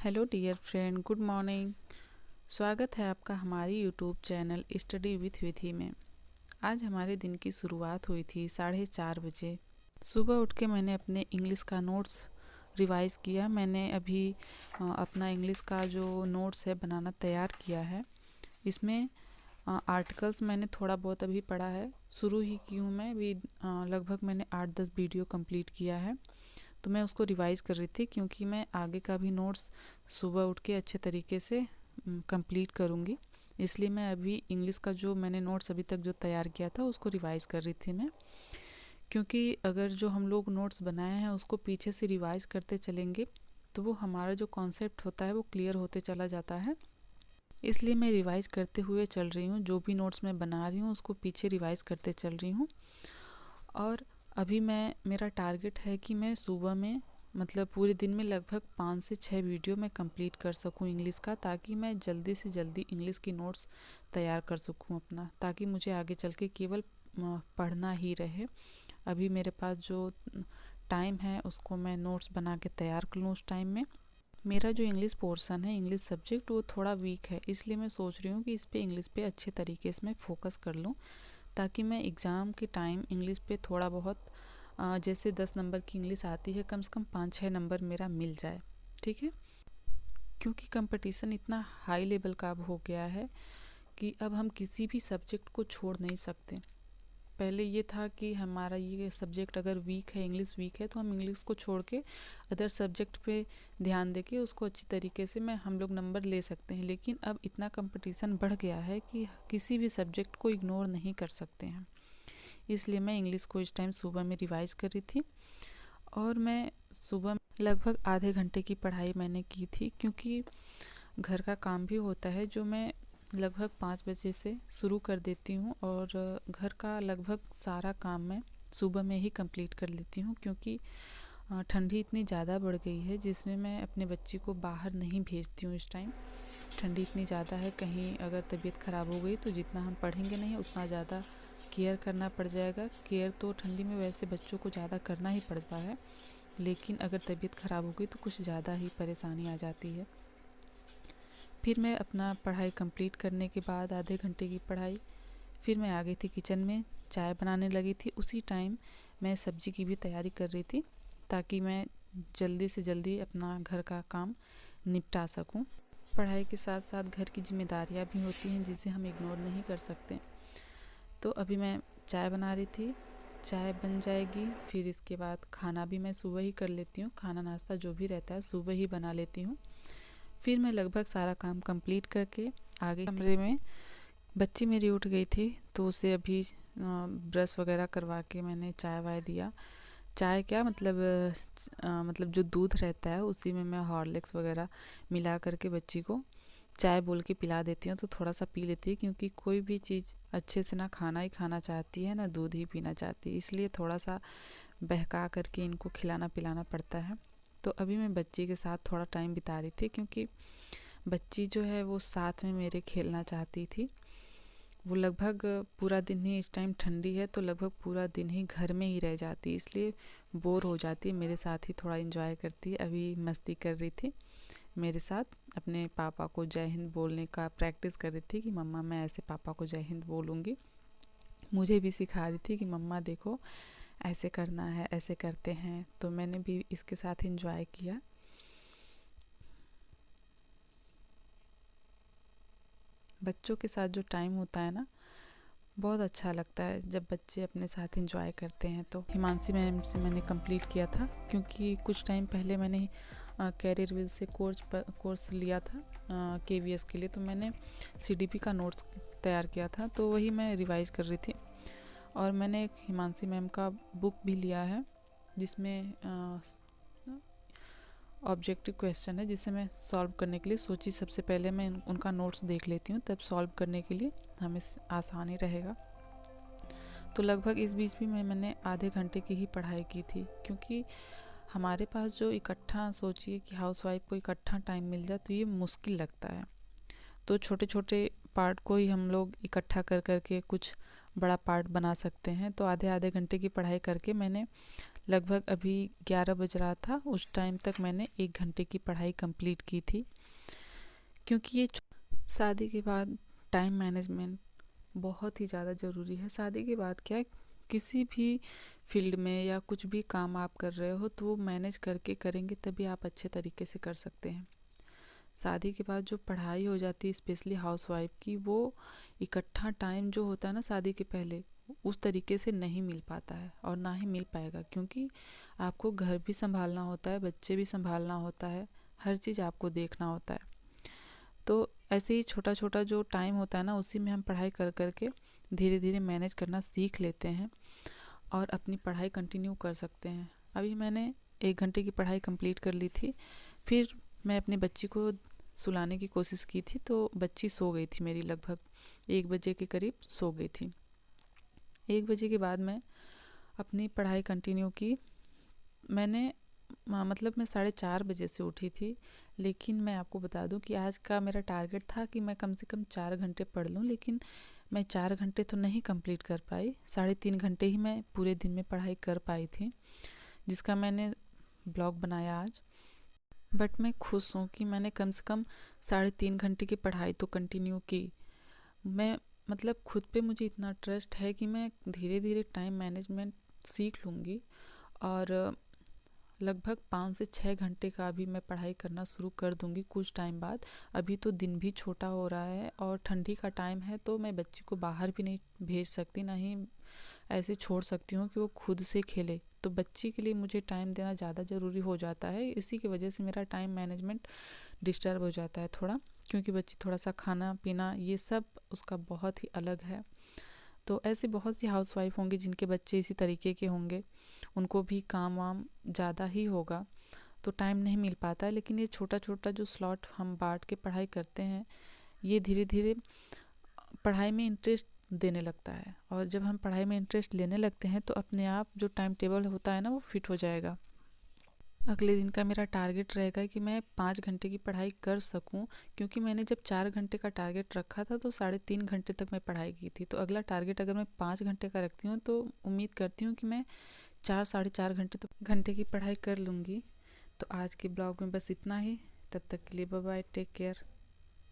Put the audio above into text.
Hello dear friend, good morning. स्वागत है आपका हमारी YouTube channel study with Vidhi में। आज हमारे दिन की शुरुआत हुई थी 4:30 बजे। सुबह उठ के मैंने अपने इंग्लिश का नोट्स रिवाइज़ किया। मैंने अभी अपना इंग्लिश का जो नोट्स है बनाना तैयार किया है। इसमें आर्टिकल्स मैंने थोड़ा बहुत अभी पढ़ा है, शुरू ही की हूँ मैं भी। लगभग मैंने 8-10 वीडियो कंप्लीट किया है, तो मैं उसको रिवाइज़ कर रही थी क्योंकि मैं आगे का भी नोट्स सुबह उठ के अच्छे तरीके से कंप्लीट करूँगी। इसलिए मैं अभी इंग्लिश का जो मैंने नोट्स अभी तक जो तैयार किया था उसको रिवाइज़ कर रही थी मैं। क्योंकि अगर जो हम लोग नोट्स बनाए हैं उसको पीछे से रिवाइज़ करते चलेंगे तो वो हमारा जो कॉन्सेप्ट होता है वो क्लियर होते चला जाता है। इसलिए मैं रिवाइज़ करते हुए चल रही हूँ, जो भी नोट्स मैं बना रही हूँ उसको पीछे रिवाइज़ करते चल रही हूँ। और अभी मेरा टारगेट है कि मैं सुबह में मतलब पूरे दिन में लगभग 5 से 6 वीडियो मैं कंप्लीट कर सकूं इंग्लिश का, ताकि मैं जल्दी से जल्दी इंग्लिश की नोट्स तैयार कर सकूं अपना, ताकि मुझे आगे चल के केवल पढ़ना ही रहे। अभी मेरे पास जो टाइम है उसको मैं नोट्स बना के तैयार कर लूँ। उस टाइम में मेरा जो इंग्लिश पोर्शन है, इंग्लिश सब्जेक्ट, वो थोड़ा वीक है, इसलिए मैं सोच रही हूँ कि इस पे इंग्लिश पे अच्छे तरीके से मैं फोकस कर लूँ, ताकि मैं एग्ज़ाम के टाइम इंग्लिश पे थोड़ा बहुत जैसे 10 नंबर की इंग्लिश आती है, कम से कम 5-6 नंबर मेरा मिल जाए। ठीक है, क्योंकि कंपटीशन इतना हाई लेवल का अब हो गया है कि अब हम किसी भी सब्जेक्ट को छोड़ नहीं सकते। पहले ये था कि हमारा ये सब्जेक्ट अगर वीक है, इंग्लिश वीक है, तो हम इंग्लिश को छोड़ के अदर सब्जेक्ट पे ध्यान देके उसको अच्छी तरीके से हम लोग नंबर ले सकते हैं। लेकिन अब इतना कंपटीशन बढ़ गया है कि किसी भी सब्जेक्ट को इग्नोर नहीं कर सकते हैं। इसलिए मैं इंग्लिश को इस टाइम सुबह में रिवाइज़ कर रही थी, और मैं सुबह लगभग आधे घंटे की पढ़ाई मैंने की थी, क्योंकि घर का काम भी होता है जो मैं लगभग 5 बजे से शुरू कर देती हूँ, और घर का लगभग सारा काम मैं सुबह में ही कंप्लीट कर लेती हूँ। क्योंकि ठंडी इतनी ज़्यादा बढ़ गई है जिसमें मैं अपने बच्ची को बाहर नहीं भेजती हूँ इस टाइम। ठंडी इतनी ज़्यादा है, कहीं अगर तबीयत ख़राब हो गई तो जितना हम पढ़ेंगे नहीं उतना ज़्यादा केयर करना पड़ जाएगा। केयर तो ठंडी में वैसे बच्चों को ज़्यादा करना ही पड़ता है, लेकिन अगर तबीयत ख़राब हो गई तो कुछ ज़्यादा ही परेशानी आ जाती है। फिर मैं अपना पढ़ाई कंप्लीट करने के बाद, आधे घंटे की पढ़ाई, फिर मैं आ गई थी किचन में, चाय बनाने लगी थी। उसी टाइम मैं सब्ज़ी की भी तैयारी कर रही थी, ताकि मैं जल्दी से जल्दी अपना घर का काम निपटा सकूं। पढ़ाई के साथ साथ घर की जिम्मेदारियां भी होती हैं जिसे हम इग्नोर नहीं कर सकते। तो अभी मैं चाय बना रही थी, चाय बन जाएगी, फिर इसके बाद खाना भी मैं सुबह ही कर लेती हूँ। खाना नाश्ता जो भी रहता है सुबह ही बना लेती हूँ। फिर मैं लगभग सारा काम कंप्लीट करके आ गई कमरे में। बच्ची मेरी उठ गई थी तो उसे अभी ब्रश वगैरह करवा के मैंने चाय वाय दिया। चाय क्या मतलब जो दूध रहता है उसी में मैं हॉर्लिक्स वगैरह मिला करके बच्ची को चाय बोल के पिला देती हूँ, तो थोड़ा सा पी लेती है। क्योंकि कोई भी चीज़ अच्छे से ना खाना ही खाना चाहती है ना दूध ही पीना चाहती है, इसलिए थोड़ा सा बहका करके इनको खिलाना पिलाना पड़ता है। तो अभी मैं बच्ची के साथ थोड़ा टाइम बिता रही थी, क्योंकि बच्ची जो है वो साथ में मेरे खेलना चाहती थी। वो लगभग पूरा दिन ही, इस टाइम ठंडी है तो लगभग पूरा दिन ही घर में ही रह जाती है, इसलिए बोर हो जाती है। मेरे साथ ही थोड़ा एंजॉय करती है। अभी मस्ती कर रही थी मेरे साथ, अपने पापा को जय हिंद बोलने का प्रैक्टिस कर रही थी कि मम्मा मैं ऐसे पापा को जय हिंद बोलूँगी। मुझे भी सिखा रही थी कि मम्मा देखो ऐसे करना है, ऐसे करते हैं। तो मैंने भी इसके साथ एंजॉय किया। बच्चों के साथ जो टाइम होता है ना, बहुत अच्छा लगता है जब बच्चे अपने साथ एंजॉय करते हैं। तो हिमांशी मैम से मैंने कंप्लीट किया था, क्योंकि कुछ टाइम पहले मैंने कैरियर विल से कोर्स लिया था केवीएस के लिए, तो मैंने सीडीपी का नोट्स तैयार किया था, तो वही मैं रिवाइज़ कर रही थी। और मैंने एक हिमांशी मैम का बुक भी लिया है जिसमें ऑब्जेक्टिव क्वेश्चन है, जिसे मैं सॉल्व करने के लिए सोची सबसे पहले मैं उनका नोट्स देख लेती हूँ, तब सॉल्व करने के लिए हमें आसानी रहेगा। तो लगभग इस बीच भी मैंने आधे घंटे की ही पढ़ाई की थी, क्योंकि हमारे पास जो इकट्ठा, सोचिए कि हाउसवाइफ को इकट्ठा टाइम मिल जाए तो ये मुश्किल लगता है। तो छोटे छोटे पार्ट को ही हम लोग इकट्ठा कर करके कुछ बड़ा पार्ट बना सकते हैं। तो आधे आधे घंटे की पढ़ाई करके मैंने लगभग अभी 11 बज रहा था, उस टाइम तक मैंने 1 घंटे की पढ़ाई कंप्लीट की थी। क्योंकि ये शादी के बाद टाइम मैनेजमेंट बहुत ही ज़्यादा ज़रूरी है। शादी के बाद क्या, किसी भी फील्ड में या कुछ भी काम आप कर रहे हो तो वो मैनेज करके करेंगे तभी आप अच्छे तरीके से कर सकते हैं। शादी के बाद जो पढ़ाई हो जाती है स्पेशली हाउसवाइफ की, वो इकट्ठा टाइम जो होता है ना शादी के पहले, उस तरीके से नहीं मिल पाता है और ना ही मिल पाएगा, क्योंकि आपको घर भी संभालना होता है, बच्चे भी संभालना होता है, हर चीज़ आपको देखना होता है। तो ऐसे ही छोटा छोटा जो टाइम होता है ना, उसी में हम पढ़ाई कर कर के धीरे धीरे मैनेज करना सीख लेते हैं और अपनी पढ़ाई कंटिन्यू कर सकते हैं। अभी मैंने 1 घंटे की पढ़ाई कंप्लीट कर ली थी। फिर मैं अपनी बच्ची को सुलाने की कोशिश की थी, तो बच्ची सो गई थी मेरी, लगभग 1 बजे के करीब सो गई थी। 1 बजे के बाद मैं अपनी पढ़ाई कंटिन्यू की। मैंने मतलब मैं 4:30 बजे से उठी थी, लेकिन मैं आपको बता दूं कि आज का मेरा टारगेट था कि मैं कम से कम 4 घंटे पढ़ लूं, लेकिन मैं 4 घंटे तो नहीं कंप्लीट कर पाई। 3.5 घंटे ही मैं पूरे दिन में पढ़ाई कर पाई थी, जिसका मैंने ब्लॉग बनाया आज। बट मैं खुश हूँ कि मैंने कम से कम 3.5 घंटे की पढ़ाई तो कंटिन्यू की। मैं मतलब खुद पे मुझे इतना ट्रस्ट है कि मैं धीरे धीरे टाइम मैनेजमेंट सीख लूँगी और लगभग 5 से 6 घंटे का अभी मैं पढ़ाई करना शुरू कर दूंगी कुछ टाइम बाद। अभी तो दिन भी छोटा हो रहा है और ठंडी का टाइम है, तो मैं बच्ची को बाहर भी नहीं भेज सकती, ना ही ऐसे छोड़ सकती हूँ कि वो खुद से खेले। तो बच्ची के लिए मुझे टाइम देना ज़्यादा ज़रूरी हो जाता है। इसी की वजह से मेरा टाइम मैनेजमेंट डिस्टर्ब हो जाता है थोड़ा, क्योंकि बच्ची थोड़ा सा खाना पीना ये सब उसका बहुत ही अलग है। तो ऐसे बहुत सी हाउसवाइफ होंगी जिनके बच्चे इसी तरीके के होंगे, उनको भी काम वाम ज़्यादा ही होगा, तो टाइम नहीं मिल पाता है। लेकिन ये छोटा छोटा जो स्लॉट हम बांट के पढ़ाई करते हैं, ये धीरे धीरे पढ़ाई में इंटरेस्ट देने लगता है, और जब हम पढ़ाई में इंटरेस्ट लेने लगते हैं तो अपने आप जो टाइम टेबल होता है ना, वो फिट हो जाएगा। अगले दिन का मेरा टारगेट रहेगा कि मैं 5 घंटे की पढ़ाई कर सकूं, क्योंकि मैंने जब 4 घंटे का टारगेट रखा था तो 3.5 घंटे तक मैं पढ़ाई की थी। तो अगला टारगेट अगर मैं 5 घंटे का रखती हूँ तो उम्मीद करती हूँ कि मैं 4 साढ़े 4 घंटे तो घंटे की पढ़ाई कर लूँगी। तो आज के ब्लॉग में बस इतना ही। तब तक के लिए बाय बाय, टेक केयर।